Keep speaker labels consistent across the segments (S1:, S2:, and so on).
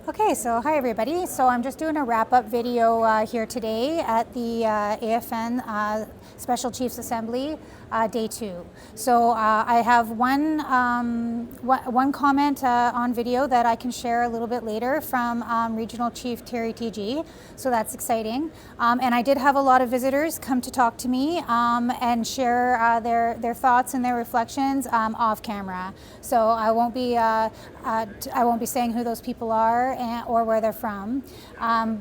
S1: Okay, so hi everybody. So I'm just doing a wrap-up video here today at the AFN Special Chiefs Assembly, Day 2. So I have one comment on video that I can share a little bit later from Regional Chief Terry TG. So that's exciting. And I did have a lot of visitors come to talk to me and share their thoughts and their reflections off camera. So I won't be saying who those people are or where they're from.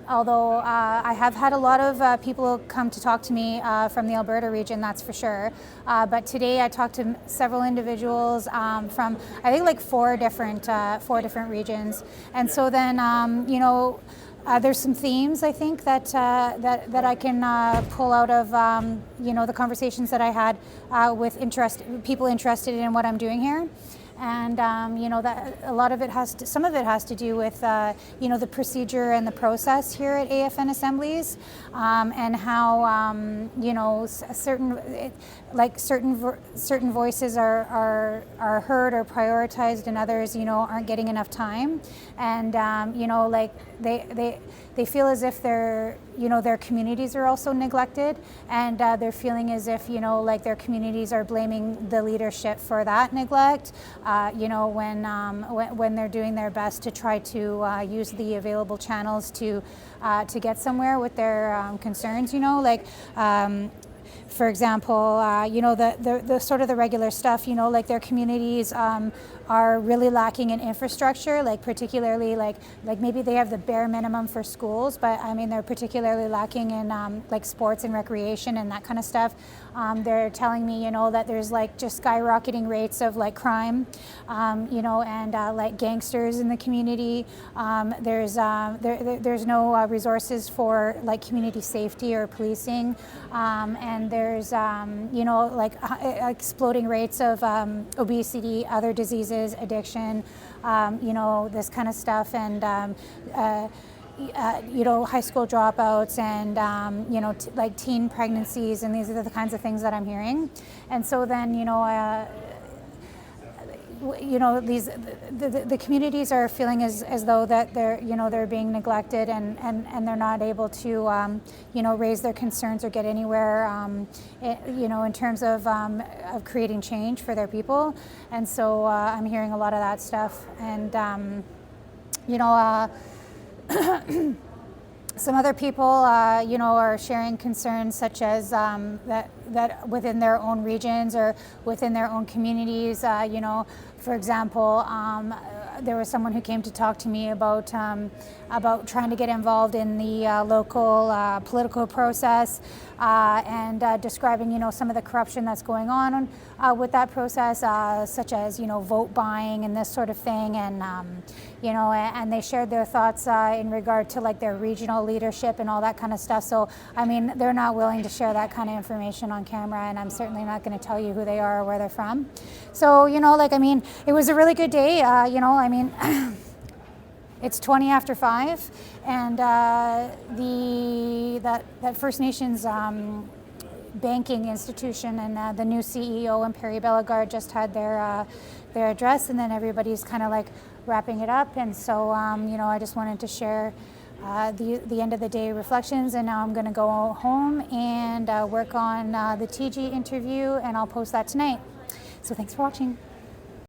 S1: Although I have had a lot of people come to talk to me from the Alberta region, that's for sure. But today I talked to several individuals from, I think, like four different regions. And so then, there's some themes I think that I can pull out of the conversations that I had with people interested in what I'm doing here. And that a lot of it some of it has to do with the procedure and the process here at AFN assemblies, and how certain voices are heard or prioritized, and others aren't getting enough time, and they feel as if their communities are also neglected, and they're feeling as if their communities are blaming the leadership for that neglect. When they're doing their best to try to use the available channels to get somewhere with their concerns. For example, the sort of the regular stuff, like their communities are really lacking in infrastructure, like particularly like maybe they have the bare minimum for schools, but I mean, they're particularly lacking in like sports and recreation and that kind of stuff. They're telling me, that there's like just skyrocketing rates of like crime, and like gangsters in the community. There's no resources for like community safety or policing, and there's exploding rates of obesity, other diseases, addiction, this kind of stuff, and high school dropouts, and like teen pregnancies, and these are the kinds of things that I'm hearing. And so then the communities are feeling as though that they're being neglected, and they're not able to raise their concerns or get anywhere in terms of creating change for their people. And so I'm hearing a lot of that stuff, and some other people, are sharing concerns such as that within their own regions or within their own communities. For example, there was someone who came to talk to me about trying to get involved in the local political process, and describing some of the corruption that's going on with that process, such as vote buying and this sort of thing, and and they shared their thoughts in regard to like their regional leadership and all that kind of stuff. So I mean, they're not willing to share that kind of information on camera, and I'm certainly not going to tell you who they are or where they're from. So it was a really good day. It's 20 after 5, and that First Nations banking institution and the new CEO and Perry Bellegarde just had their address, and then everybody's kind of like wrapping it up. And so I just wanted to share the end of the day reflections, and now I'm going to go home and work on the TG interview, and I'll post that tonight. So thanks for watching.